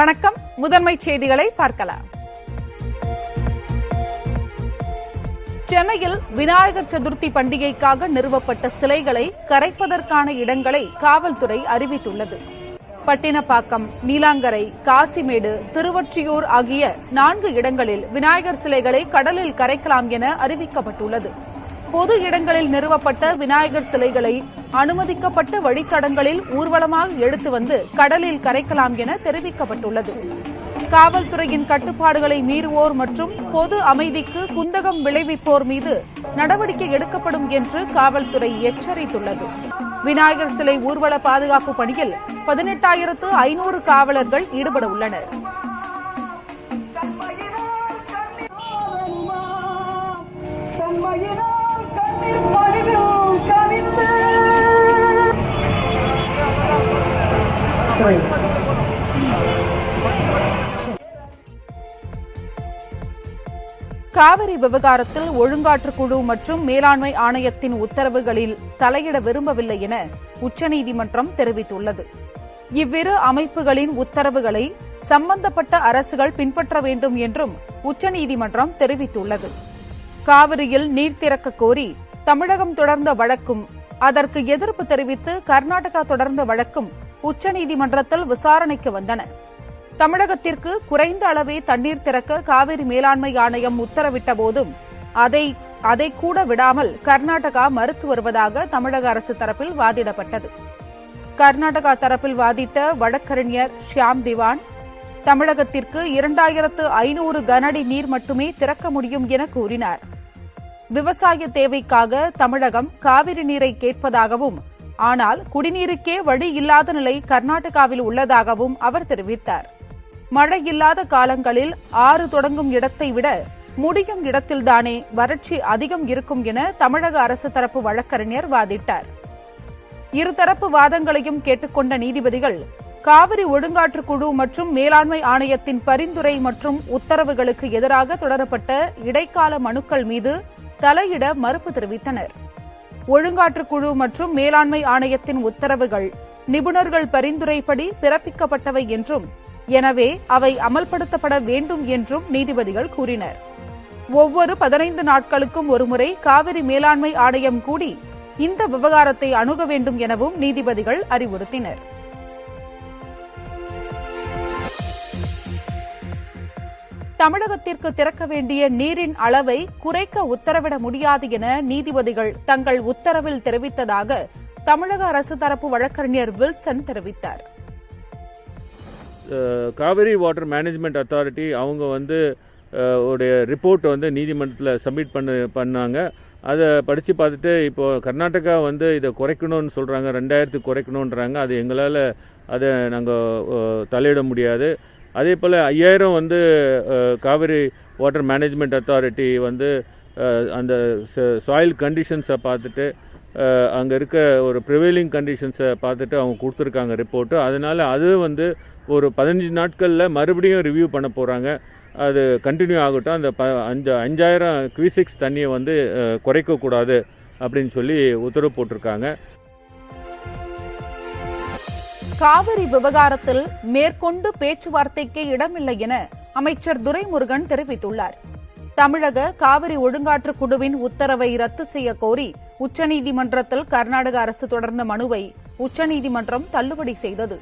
வணக்கம். முதன்மை செய்திகளை பார்க்கலாம். சென்னையில் விநாயகர் சதுர்த்தி பண்டிகைக்காக நிறுவப்பட்ட சிலைகளை கரைப்பதற்கான இடங்களை காவல்துறை அறிவித்துள்ளது. பட்டினப்பாக்கம், நீலாங்கரை, காசிமேடு, திருவொற்றியூர் ஆகிய 4 இடங்களில் விநாயகர் சிலைகளை கடலில் கரைக்கலாம் என அறிவிக்கப்பட்டுள்ளது. பொது இடங்களில் நிறுவப்பட்ட விநாயகர் சிலைகளை அனுமதிக்கப்பட்ட வழித்தடங்களில் ஊர்வலமாக எடுத்து வந்து கடலில் கரைக்கலாம் என தெரிவிக்கப்பட்டுள்ளது. காவல்துறையின் கட்டுப்பாடுகளை மீறுவோர் மற்றும் பொது அமைதிக்கு குந்தகம் விளைவிப்போர் மீது நடவடிக்கை எடுக்கப்படும் என்று காவல்துறை எச்சரித்துள்ளது. விநாயகர் சிலை ஊர்வல பாதுகாப்பு பணியில் 18,500 காவலர்கள் ஈடுபட உள்ளனர். காவிரி விவகாரத்தில் ஒழுங்காற்றுக் குழு மற்றும் மேலாண்மை ஆணையத்தின் உத்தரவுகளில் தலையிட விரும்பவில்லை என உச்சநீதிமன்றம் தெரிவித்துள்ளது. இவ்விரு அமைப்புகளின் உத்தரவுகளை சம்பந்தப்பட்ட அரசுகள் பின்பற்ற வேண்டும் என்றும் உச்சநீதிமன்றம் தெரிவித்துள்ளது. காவிரியில் நீர் திறக்க கோரி தமிழகம் தொடர்ந்த வழக்கும் அதற்கு எதிர்ப்பு தெரிவித்து கர்நாடகா தொடர்ந்த வழக்கும் உச்சநீதிமன்றத்தில் விசாரணைக்கு வந்தன. தமிழகத்திற்கு குறைந்த அளவே தண்ணீர் திறக்க காவிரி மேலாண்மை ஆணையம் உத்தரவிட்ட போதும் அதை கூட விடாமல் கர்நாடகா மறுத்து வருவதாக தமிழக அரசு தரப்பில் வாதிடப்பட்டது. கர்நாடகா தரப்பில் வாதிட்ட வழக்கறிஞர் ஷியாம் திவான் தமிழகத்திற்கு 2,500 கனஅடி நீர் மட்டுமே திறக்க முடியும் என கூறினார். விவசாய தேவைக்காக தமிழகம் காவிரி நீரை கேட்பதாகவும், ஆனால் குடிநீருக்கே வழி இல்லாத நிலை கர்நாடகாவில் உள்ளதாகவும் அவர் தெரிவித்தார். மழை இல்லாத காலங்களில் ஆறு தொடங்கும் இடத்தை விட முடியும் இடத்தில்தானே வறட்சி அதிகம் இருக்கும் என தமிழக அரசு தரப்பு வழக்கறிஞர் வாதிட்டார். இருதரப்பு வாதங்களையும் கேட்டுக்கொண்ட நீதிபதிகள் காவிரி ஒழுங்காற்றுக் குழு மற்றும் மேலாண்மை ஆணையத்தின் பரிந்துரை மற்றும் உத்தரவுகளுக்கு எதிராக தொடரப்பட்ட இடைக்கால மனுக்கள் மீது தலையிட மறுப்பு தெரிவித்தனர். ஒழுங்காற்றுக் குழு மற்றும் மேலாண்மை ஆணையத்தின் உத்தரவுகள் நிபுணர்கள் பரிந்துரைப்படி பிறப்பிக்கப்பட்டவை என்றும், எனவே அவை அமல்படுத்தப்பட வேண்டும் என்றும் நீதிபதிகள் கூறினர். ஒவ்வொரு 15 நாட்களுக்கும் ஒருமுறை காவிரி மேலாண்மை ஆணையம் கூடி இந்த விவகாரத்தை அணுக வேண்டும் எனவும் நீதிபதிகள் அறிவுறுத்தினர். தமிழகத்திற்கு திறக்க வேண்டிய நீரின் அளவை குறைக்க உத்தரவிட முடியாது என நீதிபதிகள் தங்கள் உத்தரவில் தெரிவித்ததாக தமிழக அரசு தரப்பு வழக்கறிஞர் வில்சன் தெரிவித்தார். காவிரி வாட்டர் மேனேஜ்மெண்ட் அத்தாரிட்டி அவங்க உடைய ரிப்போர்ட் நீதிமன்றத்தில் சப்மிட் பண்ணாங்க. அதை படித்து பார்த்துட்டு இப்போது கர்நாடகா இதை குறைக்கணும்னு சொல்கிறாங்க, 2000 குறைக்கணுன்றாங்க. அது எங்களால் அதை நாங்கள் தலையிட முடியாது. அதே போல் 5000 காவிரி வாட்டர் மேனேஜ்மெண்ட் அத்தாரிட்டி அந்த சாயில் கண்டிஷன்ஸை பார்த்துட்டு அங்கே இருக்க ஒரு ப்ரிவைலிங் கண்டிஷன்ஸை பார்த்துட்டு அவங்க கொடுத்துருக்காங்க ரிப்போர்ட்டு. அதனால் அது ஒரு 15 நாட்களில் மறுபடியும் ரிவ்யூ பண்ண போகிறாங்க. அது கண்டினியூ ஆகட்டும். அந்த 5000 கியூசெக்ஸ் தண்ணியை குறைக்கக்கூடாது அப்படின்னு சொல்லி உத்தரவு போட்டிருக்காங்க. காவிரி விவகாரத்தில் மேற்கொண்டு பேச்சுவார்த்தைக்கே இடமில்லை என அமைச்சர் துரைமுருகன் தெரிவித்துள்ளார். தமிழக காவிரி ஒழுங்காற்றுக் குழுவின் உத்தரவை ரத்து செய்ய கோரி உச்சநீதிமன்றத்தில் கர்நாடக அரசு தொடர்ந்த மனுவை உச்சநீதிமன்றம் தள்ளுபடி செய்தது.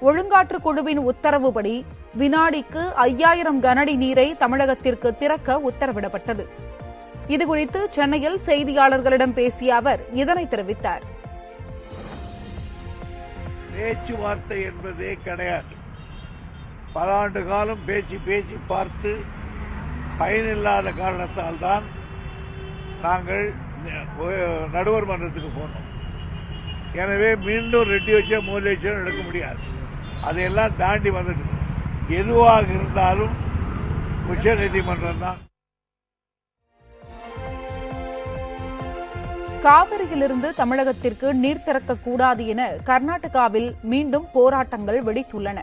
ஒழுங்காற்றுக் குழுவின் உத்தரவுப்படி வினாடிக்கு 5000 கனஅடி நீரை தமிழகத்திற்கு திறக்க உத்தரவிடப்பட்டது. இதுகுறித்து சென்னையில் செய்தியாளர்களிடம் பேசிய அவர் இதனை தெரிவித்தார். பேச்சுவார்த்தை என்பதே கிடையாது. பல ஆண்டு காலம் பேச்சு பார்த்து பயனில்லாத காரணத்தால் தான் நாங்கள் நடுவர் மன்றத்துக்கு போனோம். எனவே மீண்டும் ரெட்டியோச்சம் மூலேச்சம் எடுக்க முடியாது. அதையெல்லாம் தாண்டி வந்துட்டு எதுவாக இருந்தாலும் உச்ச நீதிமன்றம் தான். காவிரியிலிருந்து தமிழகத்திற்கு நீர் திறக்கக்கூடாது என கர்நாடகாவில் மீண்டும் போராட்டங்கள் வெடித்துள்ளன.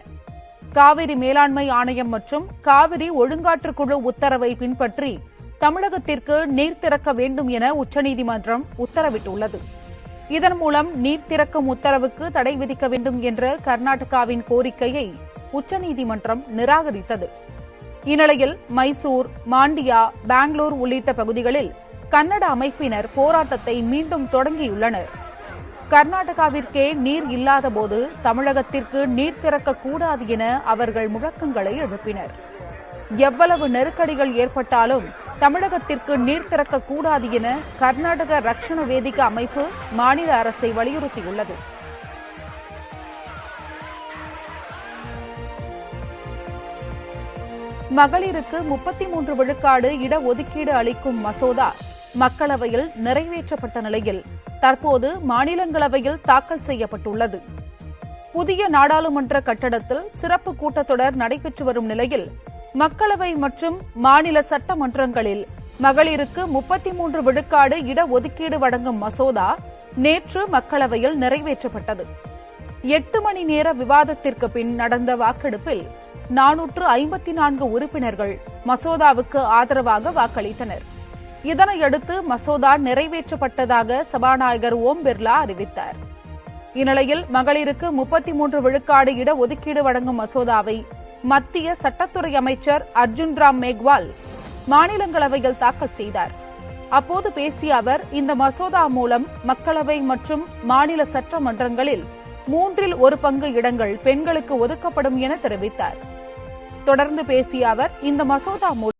காவிரி மேலாண்மை ஆணையம் மற்றும் காவிரி ஒழுங்காற்றுக் குழு உத்தரவை பின்பற்றி தமிழகத்திற்கு நீர் திறக்க வேண்டும் என உச்சநீதிமன்றம் உத்தரவிட்டுள்ளது. இதன் மூலம் நீர் திறக்கும் உத்தரவுக்கு தடை விதிக்க வேண்டும் என்ற கர்நாடகாவின் கோரிக்கையை உச்சநீதிமன்றம் நிராகரித்தது. இந்நிலையில் மைசூர், மாண்டியா, பெங்களூர் உள்ளிட்ட பகுதிகளில் கன்னட அமைப்பினர் போராட்டத்தை மீண்டும் தொடங்கியுள்ளனர். கர்நாடகாவிற்கே நீர் இல்லாதபோது தமிழகத்திற்கு நீர் திறக்கக்கூடாது என அவர்கள் முழக்கங்களை எழுப்பினர். எவ்வளவு நெருக்கடிகள் ஏற்பட்டாலும் தமிழகத்திற்கு நீர் திறக்கக்கூடாது என கர்நாடக ரக்ஷண வேதிகா அமைப்பு மாநில அரசை வலியுறுத்தியுள்ளது. மகளிருக்கு 33 விழுக்காடு இடஒதுக்கீடு அளிக்கும் மசோதா மக்களவையில் நிறைவேற்றப்பட்ட நிலையில் தற்போது மாநிலங்களவையில் தாக்கல் செய்யப்பட்டுள்ளது. புதிய நாடாளுமன்ற கட்டடத்தில் சிறப்பு கூட்டத்தொடர் நடைபெற்று வரும் நிலையில் மக்களவை மற்றும் மாநில சட்டமன்றங்களில் மகளிருக்கு 33 விழுக்காடு இடஒதுக்கீடு வழங்கும் மசோதா நேற்று மக்களவையில் நிறைவேற்றப்பட்டது. 8 மணி நேர விவாதத்திற்கு பின் நடந்த வாக்கெடுப்பில் 454 உறுப்பினர்கள் மசோதாவுக்கு ஆதரவாக வாக்களித்தனர். இதனையடுத்து மசோதா நிறைவேற்றப்பட்டதாக சபாநாயகர் ஓம் பிர்லா அறிவித்தார். இந்நிலையில் மகளிருக்கு 33 விழுக்காடு இடஒதுக்கீடு வழங்கும் மசோதாவை மத்திய சட்டத்துறை அமைச்சர் அர்ஜுன் ராம் மேக்வால் மாநிலங்களவையில் தாக்கல் செய்தார். அப்போது பேசிய அவர், இந்த மசோதா மூலம் மக்களவை மற்றும் மாநில சட்டமன்றங்களில் 1/3 பங்கு இடங்கள் பெண்களுக்கு ஒதுக்கப்படும் என தெரிவித்தார். தொடர்ந்து பேசிய அவர், இந்த மசோதா மூலம்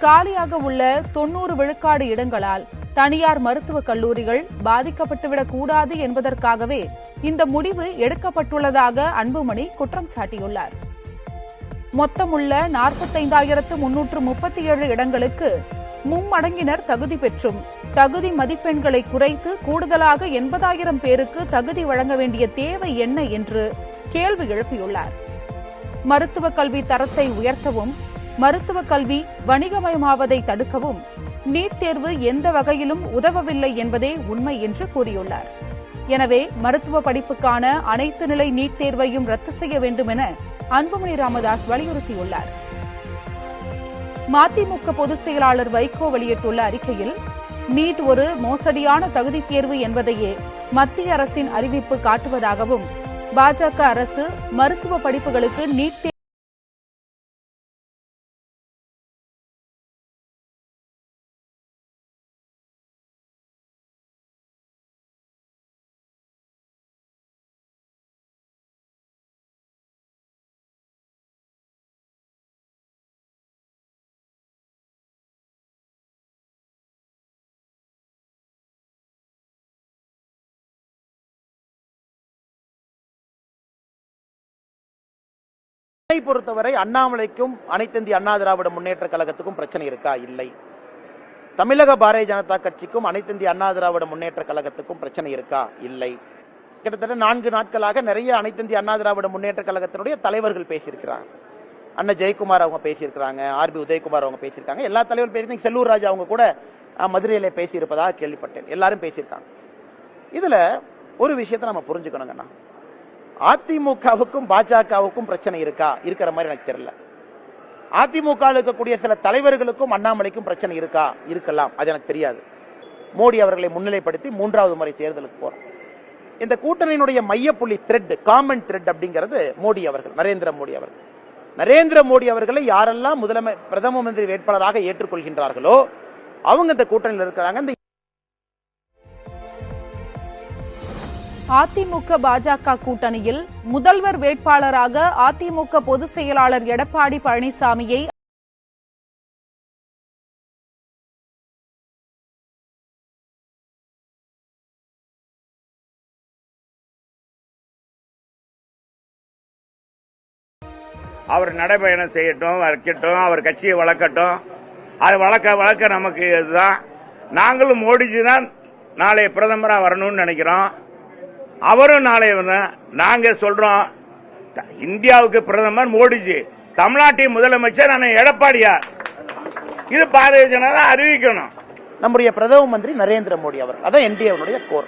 காலியாக உள்ள 90 விழுக்காடு இடங்களால் தனியார் மருத்துவக் கல்லூரிகள் பாதிக்கப்பட்டுவிடக் கூடாது என்பதற்காகவே இந்த முடிவு எடுக்கப்பட்டுள்ளதாக அன்புமணி குற்றம் சாட்டியுள்ளார். மொத்தமுள்ள 45,337 இடங்களுக்கு மும்மடங்கினர் தகுதி பெற்றும் தகுதி மதிப்பெண்களை குறைத்து கூடுதலாக 80,000 பேருக்கு தகுதி வழங்க வேண்டிய தேவை என்ன என்று கேள்வி எழுப்பியுள்ளார். மருத்துவக் கல்வி தரத்தை உயர்த்தவும் மருத்துவக் கல்வி வணிகமயமாவதை தடுக்கவும் நீட் தேர்வு எந்த வகையிலும் உதவவில்லை என்பதே உண்மை என்று கூறியுள்ளார். எனவே மருத்துவ படிப்புக்கான அனைத்து நிலை நீட் தேர்வையும் ரத்து செய்ய வேண்டும் என அன்புமணி ராமதாஸ் வலியுறுத்தியுள்ளார். மதிமுக பொதுச் செயலாளர் வைகோ வெளியிட்டுள்ள அறிக்கையில் நீட் ஒரு மோசடியான தகுதி தேர்வு என்பதையே மத்திய அரசின் அறிவிப்பு காட்டுவதாகவும் பாஜக அரசு மருத்துவ படிப்புகளுக்கு நீட் பொறுத்தவரை அண்ணாமலைக்கும் அனைத்து இந்திய அண்ணா திராவிட முன்னேற்ற கழகத்துக்கும் பிரச்சனை இருக்கா? இல்லை. தமிழக பாரதிய ஜனதா கட்சிக்கும் அனைத்து இந்திய அண்ணா திராவிட முன்னேற்ற கழகத்துக்கும் பிரச்சனை இருக்கா? இல்லை. கிட்டத்தட்ட 4 நாட்களாக நிறைய அனைத்து இந்திய அண்ணா திராவிட முன்னேற்ற கழகத்தினுடைய தலைவர்கள் பேசியிருக்கிறாங்க. அண்ணன் ஜெயக்குமார் அவங்க பேசியிருக்கிறாங்க, ஆர்பி உதயகுமார் அவங்க பேசியிருக்காங்க, எல்லா தலைவரும் பேசி, செல்லூர் ராஜா அவங்க கூட மதுரையில பேசியிருப்பதாக கேள்விப்பட்டேன். எல்லாரும் பேசியிருக்காங்க. இதுல ஒரு விஷயத்தை நம்ம புரிஞ்சுக்கணுங்கண்ணா, அதிமுகவுக்கும் பாஜகவுக்கும் பிரச்சனை இருக்கா? இருக்கிற மாதிரி எனக்கு தெரியல. அதிமுக இருக்கக்கூடிய சில தலைவர்களுக்கும் அண்ணாமலைக்கும் பிரச்சனை இருக்கா? இருக்கலாம், அது எனக்கு தெரியாது. மோடி அவர்களை முன்னிலைப்படுத்தி 3வது முறை தேர்தலுக்கு போறோம். இந்த கூட்டணியினுடைய மையப்புள்ளி த்ரெட், காமன் த்ரெட் அப்படிங்கிறது மோடி அவர்கள், நரேந்திர மோடி அவர்கள். நரேந்திர மோடி அவர்களை யாரெல்லாம் பிரதம மந்திரி வேட்பாளராக ஏற்றுக்கொள்கின்றார்களோ அவங்க இந்த கூட்டணியில் இருக்கிறாங்க. அதிமுக பாஜக கூட்டணியில் முதல்வர் வேட்பாளராக அதிமுக பொதுச் செயலாளர் எடப்பாடி பழனிசாமியை அவர் நடைபயணம் செய்யட்டும், வைக்கட்டும், அவர் கட்சியை வளர்க்கட்டும். அது வளர்க்க நமக்கு இதுதான். நாங்களும் மோடிஜி தான் நாளை பிரதமராக வரணும்னு நினைக்கிறோம். அவரும் நாளை நாங்க சொல்றோம், இந்தியாவுக்கு பிரதமர் மோடிஜி, தமிழ்நாட்டின் முதலமைச்சர் எடப்பாடியார். இது பாரதிய ஜனதா அறிவிக்கணும். நம்முடைய பிரதம மந்திரி நரேந்திர மோடி அவர், அதான் என்டிஏவுடைய கோர்.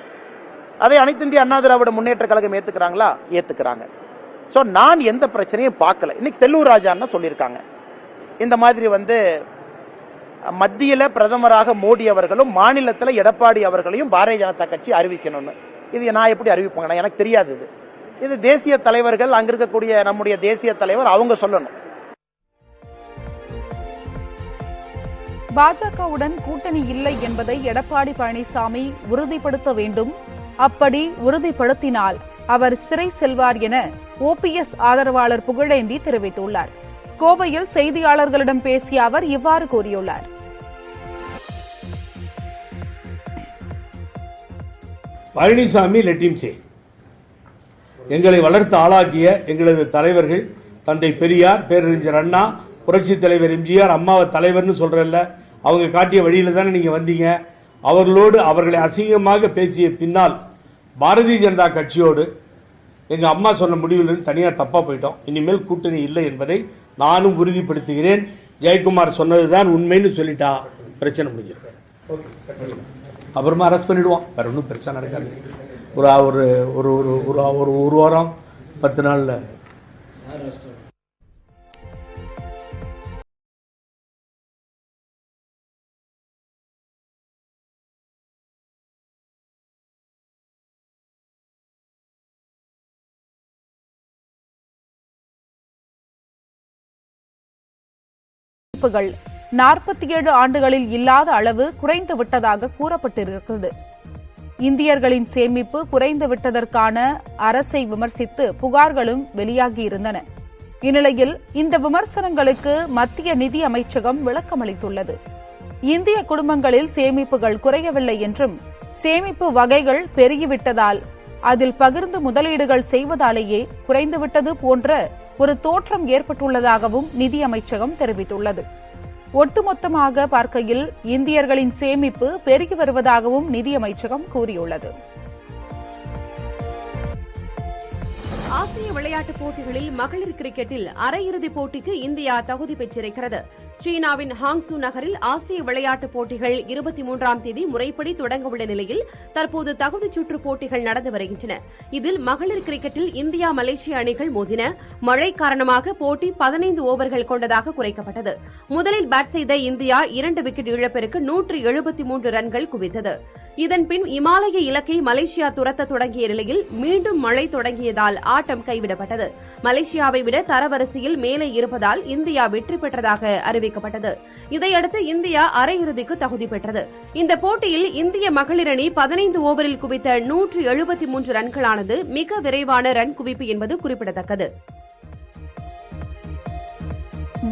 அதை அனைத்து இந்திய அண்ணா திராவிட முன்னேற்ற கழகம் ஏத்துக்கிறாங்களா? ஏத்துக்கிறாங்க. சோ நான் எந்த பிரச்சனையும் பார்க்கல. இன்னைக்கு செல்லூர் ராஜா சொல்லியிருக்காங்க, இந்த மாதிரி மத்தியில பிரதமராக மோடி அவர்களும் மாநிலத்தில் எடப்பாடி அவர்களையும் பாரதிய ஜனதா கட்சி அறிவிக்கணும்னு. இது நான் எப்படி அறிவிப்பாங்க? எனக்கு தெரியாது. இது தேசிய தலைவர்கள், அங்க இருக்கக்கூடிய நம்முடைய தேசிய தலைவர் அவங்க சொல்லணும். பாஜகவுடன் கூட்டணி இல்லை என்பதை எடப்பாடி பழனிசாமி உறுதிப்படுத்த வேண்டும். அப்படி உறுதிப்படுத்தினால் அவர் சிறை செல்வார் என ஓபிஎஸ் ஆதரவாளர் புகழேந்தி தெரிவித்துள்ளார். கோவையில் செய்தியாளர்களிடம் பேசிய அவர் இவ்வாறு கூறியுள்ளார். பழனிசாமி லெட்டிம் சே, எங்களை வளர்த்து ஆளாக்கிய எங்களது தலைவர்கள் தந்தை பெரியார், பேரறிஞர் அண்ணா, புரட்சி தலைவர் எம்ஜிஆர், அம்மாவை தலைவர்னு சொல்றல்ல, அவங்க காட்டிய வழியில தானே நீங்க வந்தீங்க. அவர்களோடு அவர்களை அசிங்கமாக பேசிய பின்னால் பாரதிய ஜனதா கட்சியோடு எங்க அம்மா சொன்ன முடிவிலிருந்து தனியார் தப்பா போயிட்டோம். இனிமேல் கூட்டணி இல்லை என்பதை நானும் உறுதிப்படுத்துகிறேன். ஜெயக்குமார் சொன்னதுதான் உண்மைன்னு சொல்லிட்டா பிரச்சனை முடிஞ்சிருக்கு. அப்புறமா அரெஸ்ட் பண்ணிடுவோம், வேற ஒன்றும் பெருசா நடக்காது. ஒரு வாரம் 10 நாள்ல வாய்ப்புகள் 47 ஆண்டுகளில் இல்லாத அளவு குறைந்து விட்டதாக கூறப்பட்டிருக்கிறது. இந்தியர்களின் சேமிப்பு குறைந்து விட்டதற்கான அரசை விமர்சித்து புகார்களும் வெளியாகியிருந்தன. இந்நிலையில் இந்த விமர்சனங்களுக்கு மத்திய நிதி அமைச்சகம் விளக்கமளித்துள்ளது. இந்திய குடும்பங்களில் சேமிப்புகள் குறையவில்லை என்றும், சேமிப்பு வகைகள் பெருகிவிட்டதால் அதில் பகிர்ந்து முதலீடுகள் செய்வதாலேயே குறைந்துவிட்டது போன்ற ஒரு தோற்றம் ஏற்பட்டுள்ளதாகவும் நிதி அமைச்சகம் தெரிவித்துள்ளது. ஒட்டுமொத்தமாக பார்க்கையில் இந்தியர்களின் சேமிப்பு பெருகி வருவதாகவும் நிதியமைச்சகம் கூறியுள்ளது. ஆசிய விளையாட்டுப் போட்டிகளில் மகளிர் கிரிக்கெட்டில் அரையிறுதிப் போட்டிக்கு இந்தியா தகுதி பெற்றிருக்கிறது. சீனாவின் ஹாங்சூ நகரில் ஆசிய விளையாட்டுப் போட்டிகள் 23ஆம் தேதி முறைப்படி தொடங்கவுள்ள நிலையில் தற்போது தகுதிச் சுற்று போட்டிகள் நடந்து வருகின்றன. இதில் மகளிர் கிரிக்கெட்டில் இந்தியா மலேசிய அணிகள் மோதின. மழை காரணமாக போட்டி 15 ஓவர்கள் கொண்டதாக குறைக்கப்பட்டது. முதலில் பேட் செய்த இந்தியா 2 விக்கெட் இழப்பிற்கு 173 ரன்கள் குவித்தது. இதன்பின் இமாலய இலக்கை மலேசியா துரத்த தொடங்கிய நிலையில் மீண்டும் மழை தொடங்கியதால் ஆட்டம் கைவிடப்பட்டது. மலேசியாவை விட தரவரிசையில் மேலே இருப்பதால் இந்தியா வெற்றி பெற்றதாக அறிவிக்கப்பட்டது. இதையடுத்து இந்தியா அரையிறுதிக்கு தகுதி பெற்றது. இந்த போட்டியில் இந்திய மகளிர் அணி 15 ஓவரில் குவித்த 173 ரன்களானது மிக விரைவான ரன் குவிப்பு என்பது குறிப்பிடத்தக்கது.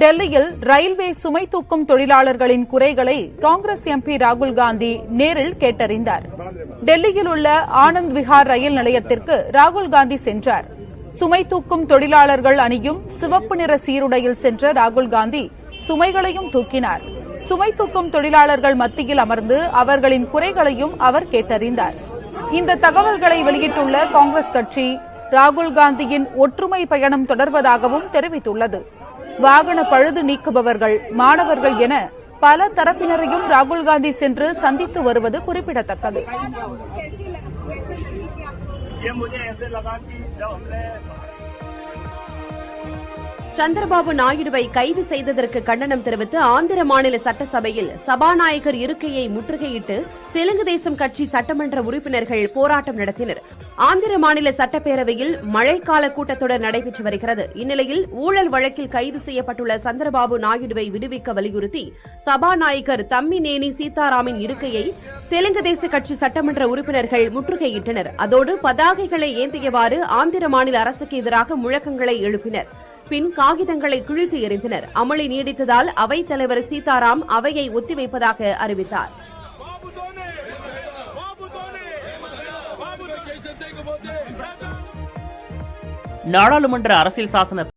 டெல்லியில் ரயில்வே சுமை தூக்கும் தொழிலாளர்களின் குறைகளை காங்கிரஸ் எம்பி ராகுல் காந்தி நேரில் கேட்டறிந்தார். டெல்லியில் உள்ள ஆனந்த் விஹார் ரயில் நிலையத்திற்கு ராகுல் காந்தி சென்றார். சுமை தூக்கும் தொழிலாளர்கள் அணியும் சிவப்பு நிற சீருடையில் சென்ற ராகுல் காந்தி சுமைகளையும் தூக்கினார். சுமை தூக்கும் தொழிலாளர்கள் மத்தியில் அமர்ந்து அவர்களின் குறைகளையும் அவர் கேட்டறிந்தார். இந்த தகவல்களை வெளியிட்டுள்ள காங்கிரஸ் கட்சி ராகுல் காந்தியின் ஒற்றுமை பயணம் தொடர்வதாகவும் தெரிவித்துள்ளது. வாகன பழுது நீக்குபவர்கள், மாணவர்கள் என பல தரப்பினரையும் ராகுல் காந்தி சென்று சந்தித்து வருவது குறிப்பிடத்தக்கது. சந்திரபாபு நாயுடுவை கைது செய்ததற்கு கண்டனம் தெரிவித்து ஆந்திர மாநில சட்டசபையில் சபாநாயகர் இருக்கையை முற்றுகையிட்டு தெலுங்கு தேசம் கட்சி சட்டமன்ற உறுப்பினர்கள் போராட்டம் நடத்தினர். ஆந்திர மாநில சட்டப்பேரவையில் மழைக்கால கூட்டத்தொடர் நடைபெற்று வருகிறது. இந்நிலையில் ஊழல் வழக்கில் கைது செய்யப்பட்டுள்ள சந்திரபாபு நாயுடுவை விடுவிக்க வலியுறுத்தி சபாநாயகர் தம்மிநேனி சீதாராமின் இருக்கையை தெலுங்கு தேச கட்சி சட்டமன்ற உறுப்பினர்கள் முற்றுகையிட்டனர். அதோடு பதாகைகளை ஏந்தியவாறு ஆந்திர மாநில அரசுக்கு எதிராக முழக்கங்களை எழுப்பினர். பின் காகிதங்களை கிழித்து எறிந்தனர். அமளி நீடித்ததால் அவைத் தலைவர் சீதாராம் அவையை ஒத்திவைப்பதாக அறிவித்தார். நாடாளுமன்ற அரசியல் சாசன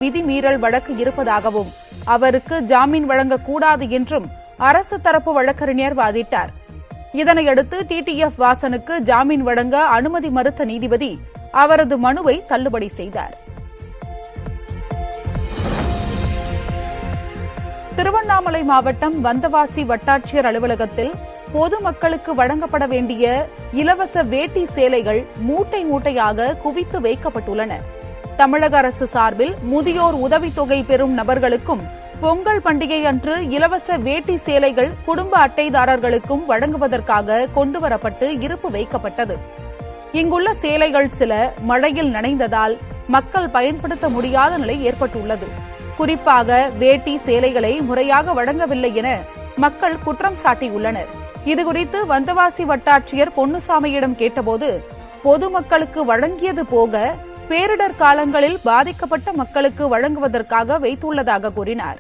விதிமீறல் வழக்கு இருப்பதாகவும் அவருக்கு ஜாமீன் வழங்கக்கூடாது என்றும் அரசு தரப்பு வழக்கறிஞர் வாதிட்டார். இதனையடுத்து டிடிஎஃப் வாசனுக்கு ஜாமீன் வழங்க அனுமதி மறுத்த நீதிபதி அவரது மனுவை தள்ளுபடி செய்தார். திருவண்ணாமலை மாவட்டம் வந்தவாசி வட்டாட்சியர் அலுவலகத்தில் பொதுமக்களுக்கு வழங்கப்பட வேண்டிய இலவச வேட்டி சேலைகள் மூட்டை மூட்டையாக குவித்து வைக்கப்பட்டுள்ளன. தமிழக அரசு சார்பில் முதியோர் உதவித்தொகை பெறும் நபர்களுக்கும் பொங்கல் பண்டிகை அன்று இலவச வேட்டி சேலைகள் குடும்ப அட்டைதாரர்களுக்கும் வழங்குவதற்காக கொண்டுவரப்பட்டு இருப்பு வைக்கப்பட்டது. இங்குள்ள சேலைகள் சில மழையில் நனைந்ததால் மக்கள் பயன்படுத்த முடியாத நிலை ஏற்பட்டுள்ளது. குறிப்பாக வேட்டி சேலைகளை முறையாக வழங்கவில்லை என மக்கள் குற்றம் சாட்டியுள்ளனர். இதுகுறித்து வந்தவாசி வட்டாட்சியர் பொன்னுசாமியிடம் கேட்டபோது பொதுமக்களுக்கு வழங்கியது போக பேரிடர் காலங்களில் பாதிக்கப்பட்ட மக்களுக்கு வழங்குவதற்காக வைத்துள்ளதாக கூறினார்.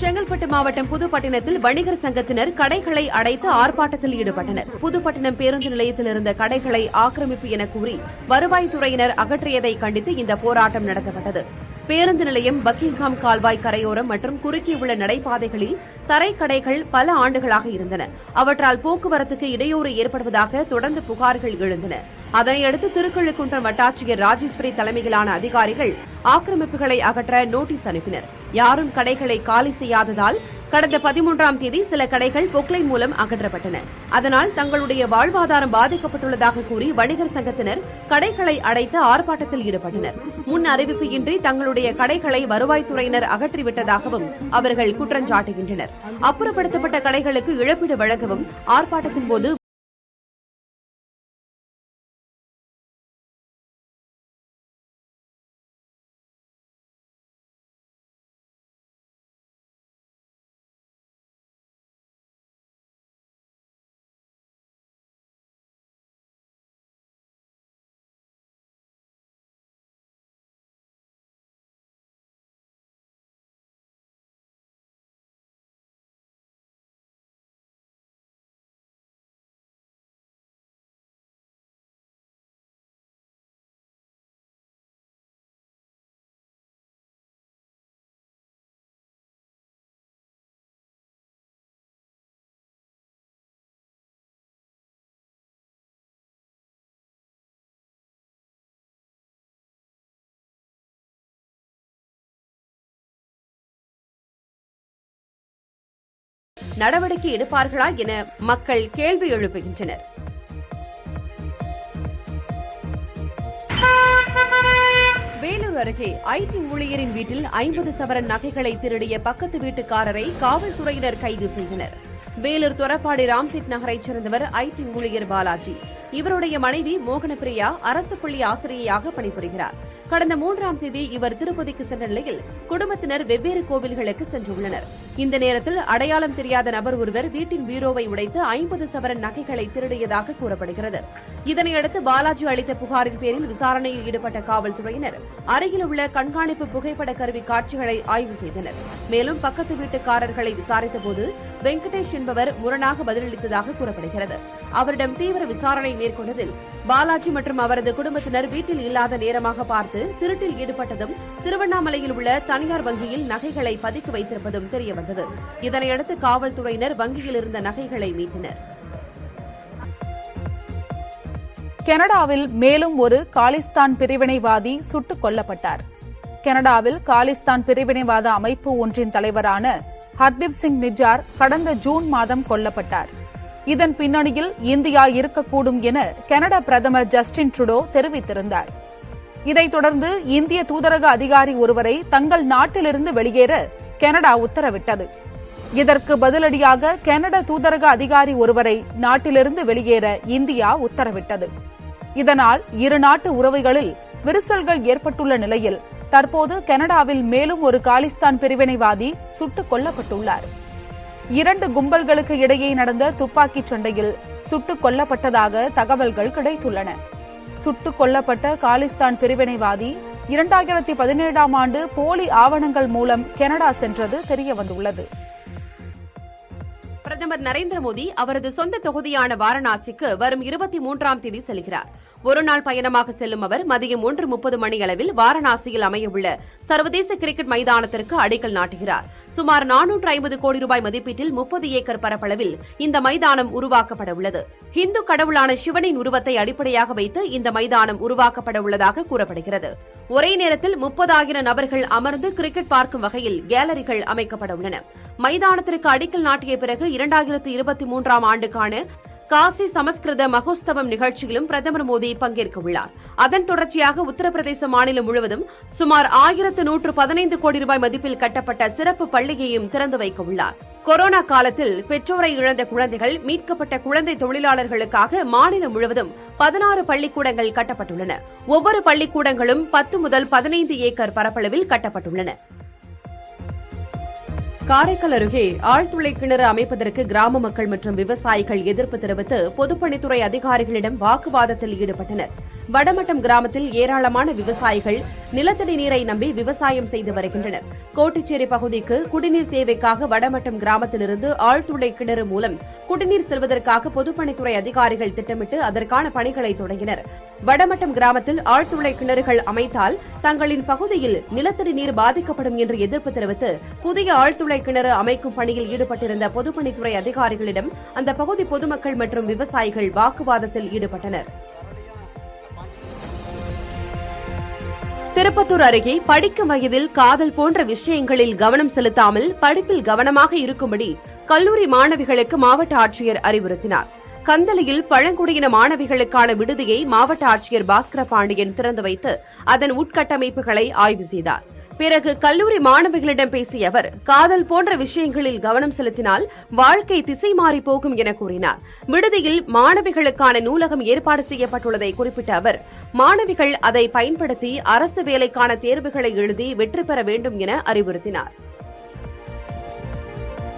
செங்கல்பட்டு மாவட்டம் புதுப்பட்டினத்தில் வணிகர் சங்கத்தினர் கடைகளை அடைத்து ஆர்ப்பாட்டத்தில் ஈடுபட்டனர். புதுப்பட்டினம் பேருந்து நிலையத்தில் இருந்த கடைகளை ஆக்கிரமிப்பு என கூறி வருவாய்த்துறையினர் அகற்றியதை கண்டித்து இந்த போராட்டம் நடத்தப்பட்டது. பேருந்து நிலையம், பக்கிங்ஹாம் கால்வாய் கரையோரம் மற்றும் குறுக்கே உள்ள நடைபாதைகளில் தரைக்கடைகள் பல ஆண்டுகளாக இருந்தன. அவற்றால் போக்குவரத்துக்கு இடையூறு ஏற்படுவதாக தொடர்ந்து புகார்கள் எழுந்தன. அதனையடுத்து திருக்கழுக்குன்றம் வட்டாட்சியர் ராஜேஸ்வரி தலைமையிலான அதிகாரிகள் ஆக்கிரமிப்புகளை அகற்ற நோட்டீஸ் அனுப்பினர். யாரும் கடைகளை காலி செய்யாததால் கடந்த 13ஆம் தேதி சில கடைகள் பொக்லைன் மூலம் அகற்றப்பட்டன. அதனால் தங்களுடைய வாழ்வாதாரம் பாதிக்கப்பட்டுள்ளதாக கூறி வணிகர் சங்கத்தினர் கடைகளை அடைத்து ஆர்ப்பாட்டத்தில் ஈடுபட்டனர். முன் அறிவிப்பு இன்றி தங்களுடைய கடைகளை வருவாய்த்துறையினர் அகற்றிவிட்டதாகவும் அவர்கள் குற்றஞ்சாட்டுகின்றனர். அப்புறப்படுத்தப்பட்ட கடைகளுக்கு இழப்பீடு வழங்கவும் ஆர்ப்பாட்டத்தின் போது நடவடிக்கை எடுப்பார்களா என மக்கள் கேள்வி எழுப்புகின்றனர். வேலூர் அருகே ஐடி ஊழியரின் வீட்டில் 50 சவரன் நகைகளை திருடிய பக்கத்து வீட்டுக்காரரை காவல்துறையினர் கைது செய்தனர். வேலூர் தொரப்பாடி ராம்செட் நகரைச் சேர்ந்தவர் ஐடி ஊழியர் பாலாஜி. இவருடைய மனைவி மோகனப்பிரியா அரசு பள்ளி ஆசிரியையாக பணிபுரிகிறார். கடந்த 3ஆம் தேதி இவர் திருப்பதிக்கு சென்ற நிலையில் குடும்பத்தினர் வெவ்வேறு கோவில்களுக்கு சென்றுள்ளனர். இந்த நேரத்தில் அடையாளம் தெரியாத நபர் ஒருவர் வீட்டின் பீரோவை உடைத்து 50 சவரன் நகைகளை திருடியதாக கூறப்படுகிறது. இதனையடுத்து பாலாஜி அளித்த புகாரின் பேரில் விசாரணையில் ஈடுபட்ட காவல்துறையினர் அருகில் உள்ள கண்காணிப்பு புகைப்பட கருவி காட்சிகளை ஆய்வு செய்தனர். மேலும் பக்கத்து வீட்டுக்காரர்களை விசாரித்தபோது வெங்கடேஷ் என்பவர் முரணாக பதிலளித்ததாக கூறப்படுகிறது. அவரிடம் தீவிர விசாரணை மேற்கொண்டதில் பாலாஜி மற்றும் அவரது குடும்பத்தினர் வீட்டில் இல்லாத நேரமாக பார்த்து திருட்டில் ஈடுபட்டதும் திருவண்ணாமலையில் உள்ள தனியார் வங்கியில் நகைகளை பதுக்கி வைத்திருப்பதும் தெரியவந்தது. இதனையடுத்து காவல்துறையினர் வங்கியில் இருந்த நகைகளை மீட்டனர். கனடாவில் மேலும் ஒரு காலிஸ்தான் பிரிவினைவாதி சுட்டுக் கொல்லப்பட்டார். கனடாவில் காலிஸ்தான் பிரிவினைவாத அமைப்பு ஒன்றின் தலைவரான ஹர்தீப் சிங் நிஜார் கடந்த ஜூன் மாதம் கொல்லப்பட்டார். இதன் பின்னணியில் இந்தியா இருக்கக்கூடும் என கனடா பிரதமர் ஜஸ்டின் ட்ரூடோ தெரிவித்திருந்தார். இதைத் தொடர்ந்து இந்திய தூதரக அதிகாரி ஒருவரை தங்கள் நாட்டிலிருந்து வெளியேற கனடா உத்தரவிட்டது. இதற்கு பதிலடியாக கனடா தூதரக அதிகாரி ஒருவரை நாட்டிலிருந்து வெளியேற இந்தியா உத்தரவிட்டது. இதனால் இரு நாட்டு உறவுகளில் விரிசல்கள் ஏற்பட்டுள்ள நிலையில் தற்போது கனடாவில் மேலும் ஒரு காலிஸ்தான் பிரிவினைவாதி சுட்டுக் கொல்லப்பட்டுள்ளார். 2 கும்பல்களுக்கு இடையே நடந்த துப்பாக்கிச் சண்டையில் சுட்டுக் கொல்லப்பட்டதாக தகவல்கள் கிடைத்துள்ளன. சுட்டுக் கொல்லப்பட்ட காலிஸ்தான் பிரிவினைவாதி 2017ஆம் ஆண்டு போலி ஆவணங்கள் மூலம் கனடா சென்றது தெரியவந்துள்ளது. பிரதமர் நரேந்திர மோடி அவரது சொந்த தொகுதியான வாரணாசிக்கு வரும் 23ஆம் தேதி செல்கிறார். ஒருநாள் பயணமாக செல்லும் அவர் மதியம் 1:30 மணியளவில் வாரணாசியில் அமையவுள்ள சர்வதேச கிரிக்கெட் மைதானத்திற்கு அடிக்கல் நாட்டுகிறார். சுமார் 450 கோடி ரூபாய் மதிப்பீட்டில் 30 ஏக்கர் பரப்பளவில் இந்த மைதானம் உருவாக்கப்பட உள்ளது. இந்து கடவுளான சிவனின் உருவத்தை அடிப்படையாக வைத்து இந்த மைதானம் உருவாக்கப்பட உள்ளதாக கூறப்படுகிறது. ஒரே நேரத்தில் 30,000 நபர்கள் அமர்ந்து கிரிக்கெட் பார்க்கும் வகையில் கேலரிகள் அமைக்கப்பட உள்ளன. மைதானத்திற்கு அடிக்கல் நாட்டிய பிறகு 2023ஆம் ஆண்டுக்கான காசி சமஸ்கிருத மகோத்சவம் நிகழ்ச்சியிலும் பிரதமர் மோடி பங்கேற்க உள்ளார். அதன் தொடர்ச்சியாக உத்தரப்பிரதேச மாநிலம் முழுவதும் சுமார் 1115 கோடி ரூபாய் மதிப்பில் கட்டப்பட்ட சிறப்பு பள்ளியையும் திறந்து வைக்க உள்ளார். கொரோனா காலத்தில் பெற்றோரை இழந்த குழந்தைகள், மீட்கப்பட்ட குழந்தை தொழிலாளர்களுக்காக மாநிலம் முழுவதும் 16 பள்ளிக்கூடங்கள் கட்டப்பட்டுள்ளன. ஒவ்வொரு பள்ளிக்கூடங்களும் 10 முதல் 15 ஏக்கர் பரப்பளவில் கட்டப்பட்டுள்ளன. காரைக்கால் அருகே ஆழ்துளை கிணறு அமைப்பதற்கு கிராம மக்கள் மற்றும் விவசாயிகள் எதிர்ப்பு தெரிவித்து பொதுப்பணித்துறை அதிகாரிகளிடம் வாக்குவாதத்தில் ஈடுபட்டனர். வடமட்டம் கிராமத்தில் ஏராளமான விவசாயிகள் நிலத்தடி நீரை நம்பி விவசாயம் செய்து வருகின்றனர். கோட்டிச்சேரி பகுதிக்கு குடிநீர் தேவைக்காக வடமட்டம் கிராமத்திலிருந்து ஆழ்துளை கிணறு மூலம் குடிநீர் செல்வதற்காக பொதுப்பணித்துறை அதிகாரிகள் திட்டமிட்டு அதற்கான பணிகளை தொடங்கினர். வடமட்டம் கிராமத்தில் ஆழ்துளை கிணறுகள் அமைத்தால் தங்களின் பகுதியில் நிலத்தடி நீர் பாதிக்கப்படும் என்று எதிர்ப்பு தெரிவித்து புதிய ஆழ்துளை கிணறு அமைக்கும் பணியில் ஈடுபட்டிருந்த பொதுப்பணித்துறை அதிகாரிகளிடம் அந்த பகுதி பொதுமக்கள் மற்றும் விவசாயிகள் வாக்குவாதத்தில் ஈடுபட்டனர். திருப்பத்தூர் அருகே படிக்கும் வயதில் காதல் போன்ற விஷயங்களில் கவனம் செலுத்தாமல் படிப்பில் கவனமாக இருக்கும்படி கல்லூரி மாணவிகளுக்கு மாவட்ட ஆட்சியர் அறிவுறுத்தினார். கந்தளையில் பழங்குடியின மாணவிகளுக்கான விடுதியை மாவட்ட ஆட்சியர் பாஸ்கர பாண்டியன் திறந்து வைத்து அதன் உட்கட்டமைப்புகளை ஆய்வு செய்தார். பிறகு கல்லூரி மாணவிகளிடம் பேசிய அவர் காதல் போன்ற விஷயங்களில் கவனம் செலுத்தினால் வாழ்க்கை திசை மாறி போகும் என கூறினார். விடுதியில் மாணவிகளுக்கான நூலகம் ஏற்பாடு செய்யப்பட்டுள்ளதை குறிப்பிட்ட அவர் மாணவிகள் அதை பயன்படுத்தி அரசு வேலைக்கான தேர்வுகளை எழுதி வெற்றி பெற வேண்டும் என அறிவுறுத்தினார்.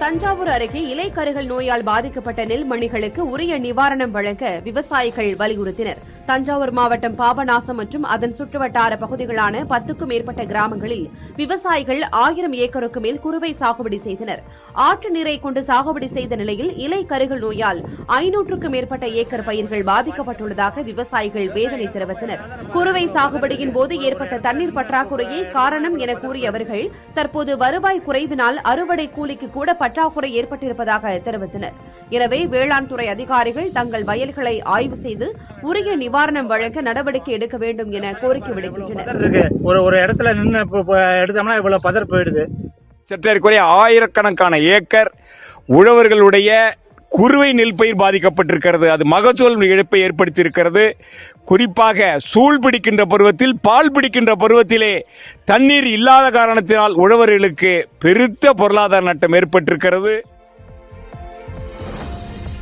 தஞ்சாவூர் அருகே இலைக்கருகல் நோயால் பாதிக்கப்பட்ட நெல்மணிகளுக்கு உரிய நிவாரணம் வழங்க விவசாயிகள் வலியுறுத்தினர். தஞ்சாவூர் மாவட்டம் பாபநாசம் மற்றும் அதன் சுற்றுவட்டார பகுதிகளான 10க்கும் மேற்பட்ட கிராமங்களில் விவசாயிகள் 1000 ஏக்கருக்கு மேல் குறுவை சாகுபடி செய்தனர். ஆற்று நீரை கொண்டு சாகுபடி செய்த நிலையில் இலைக்கருகல் நோயால் 500க்கும் மேற்பட்ட ஏக்கர் பயிர்கள் பாதிக்கப்பட்டுள்ளதாக விவசாயிகள் வேதனை தெரிவித்தனர். குறுவை சாகுபடியின் போது ஏற்பட்ட தண்ணீர் பற்றாக்குறையே காரணம் என கூறிய அவர்கள் தற்போது வருவாய் குறைவினால் அறுவடை கூலிக்கு கூட பற்றாக்குறை ஏற்பட்டிருப்பதாக தெரிவித்தனர். எனவே வேளாண் துறை அதிகாரிகள் தங்கள் வயல்களை ஆய்வு செய்து உரிய நிவாரணம் வழங்க நடவடிக்கை எடுக்க வேண்டும் என கோரிக்கை விடுக்கின்றனர். ஒரு இடத்துல நின்று எடுத்தோம்னா இவ்வளவு பதர் போயிடுது. சற்றேறக்குறைய ஆயிரக்கணக்கான ஏக்கர் உழவர்களுடைய குறுவை நெல் பயிர் பாதிக்கப்பட்டிருக்கிறது. அது மகசூல் இழப்பை ஏற்படுத்தியிருக்கிறது. குறிப்பாக சூழ் பிடிக்கின்ற பருவத்தில் பால் பிடிக்கின்ற பருவத்திலே தண்ணீர் இல்லாத காரணத்தினால் உழவர்களுக்கு பெருத்த பொருளாதார நட்டம் ஏற்பட்டிருக்கிறது.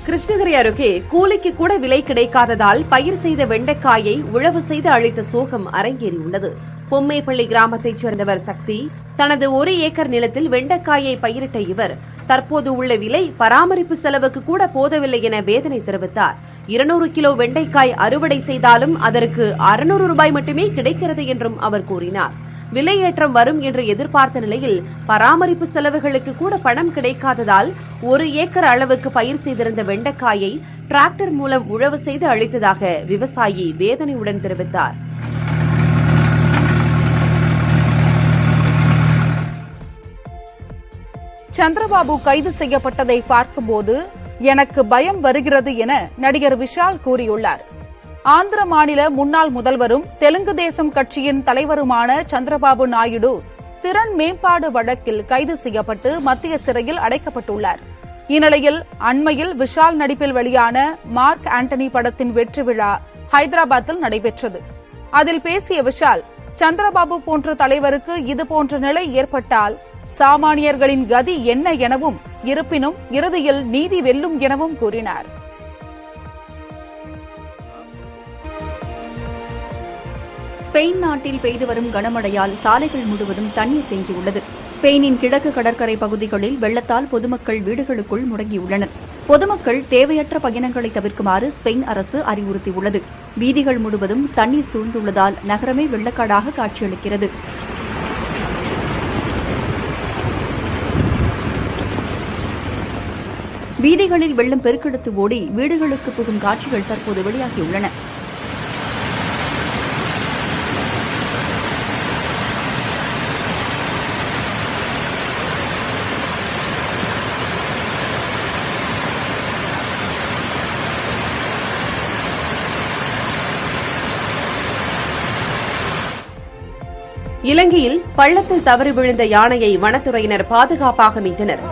கிருஷ்ணகிரி அருகே கூலிக்கு கூட விலை கிடைக்காததால் பயிர் செய்த வெண்டைக்காயை உழவு செய்து அளித்த சோகம் அரங்கேறியுள்ளது. பொம்மைப்பள்ளி கிராமத்தைச் சேர்ந்தவர் சக்தி தனது 1 ஏக்கர் நிலத்தில் வெண்டைக்காயை பயிரிட்ட இவர் தற்போது உள்ள விலை பராமரிப்பு செலவுக்கு கூட போதவில்லை என வேதனை தெரிவித்தார். 200 கிலோ வெண்டைக்காய் அறுவடை செய்தாலும் அதற்கு 600 ரூபாய் மட்டுமே கிடைக்கிறது என்றும் அவர் கூறினார். விலையேற்றம் வரும் என்று எதிர்பார்த்த நிலையில் பராமரிப்பு செலவுகளுக்கு கூட பணம் கிடைக்காததால் 1 ஏக்கர் அளவுக்கு பயிர் செய்திருந்த வெண்டைக்காயை டிராக்டர் மூலம் உழவு செய்து அளித்ததாக விவசாயி வேதனையுடன் தெரிவித்தார். சந்திரபாபு கைது செய்யப்பட்டதை பார்க்கும்போது எனக்கு பயம் வருகிறது என நடிகர் விஷால் கூறியுள்ளார். ஆந்திர மாநில முன்னாள் முதல்வரும் தெலுங்கு தேசம் கட்சியின் தலைவருமான சந்திரபாபு நாயுடு திறன் மேம்பாடு வழக்கில் கைது செய்யப்பட்டு மத்திய சிறையில் அடைக்கப்பட்டுள்ளார். இந்நிலையில் அண்மையில் விஷால் நடிப்பில் வெளியான மார்க் ஆண்டனி படத்தின் வெற்றி விழா ஹைதராபாத்தில் நடைபெற்றது. அதில் பேசிய விஷால் சந்திரபாபு போன்ற தலைவருக்கு இதுபோன்ற நிலை ஏற்பட்டால் சாமானியர்களின் கதி என்ன எனவும் இருப்பினும் இறுதியில் நீதி வெல்லும் எனவும் கூறினார். ஸ்பெயின் நாட்டில் பெய்து வரும் கனமழையால் சாலைகள் முழுவதும் தண்ணீர் தேங்கியுள்ளது. ஸ்பெயினின் கிழக்கு கடற்கரை பகுதிகளில் வெள்ளத்தால் பொதுமக்கள் வீடுகளுக்குள் முடங்கியுள்ளனர். பொதுமக்கள் தேவையற்ற பயணங்களை தவிர்க்குமாறு ஸ்பெயின் அரசு அறிவுறுத்தியுள்ளது. வீதிகள் முழுவதும் தண்ணீர் சூழ்ந்துள்ளதால் நகரமே வெள்ளக்காடாக காட்சியளிக்கிறது. வீதிகளில் வெள்ளம் பெருக்கெடுத்து ஓடி வீடுகளுக்கு புகும் காட்சிகள் தற்போது வெளியாகியுள்ளன. இலங்கையில் பள்ளத்தில் தவறி விழுந்த யானையை வனத்துறையினர் பாதுகாப்பாக மீட்டனர்.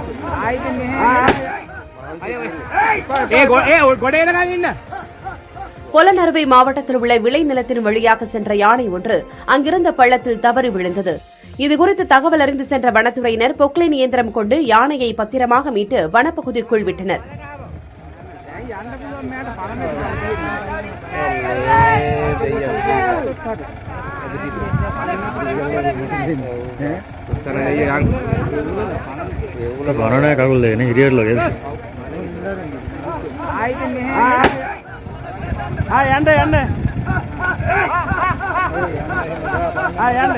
பொலனறுவை மாவட்டத்தில் உள்ள விளைநிலத்தின் வழியாக சென்ற யானை ஒன்று அங்கிருந்த பள்ளத்தில் தவறி விழுந்தது. இதுகுறித்து தகவல் அறிந்து சென்ற வனத்துறையினர் பொக்லைன் இயந்திரம் கொண்டு யானையை பத்திரமாக மீட்டு வனப்பகுதிக்குள் விட்டனர். మననే కాగులే హిరియర్లో తెలుసు ఎండ ఎండ ఎండ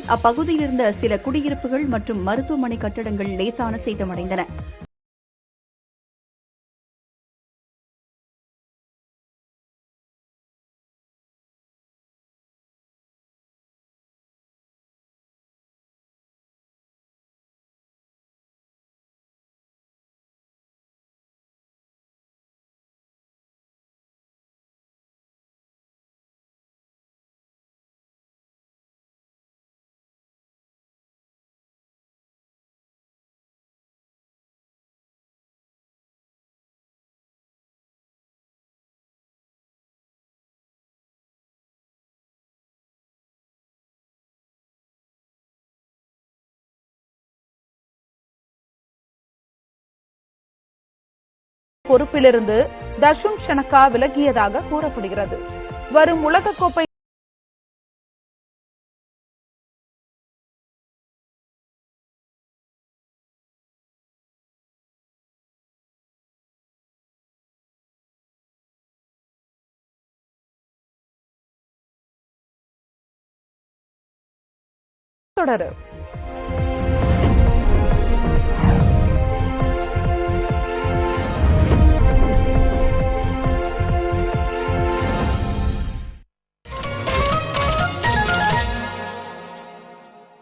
அப்பகுதியில் இருந்த சில குடியிருப்புகள் மற்றும் மருத்துவமனை கட்டடங்கள் லேசான சேதமடைந்தன. பொறுப்பிலிருந்து தர்ஷுன் ஷனக்கா விலகியதாக கூறப்படுகிறது. வரும் உலகக்கோப்பை தொடரும்.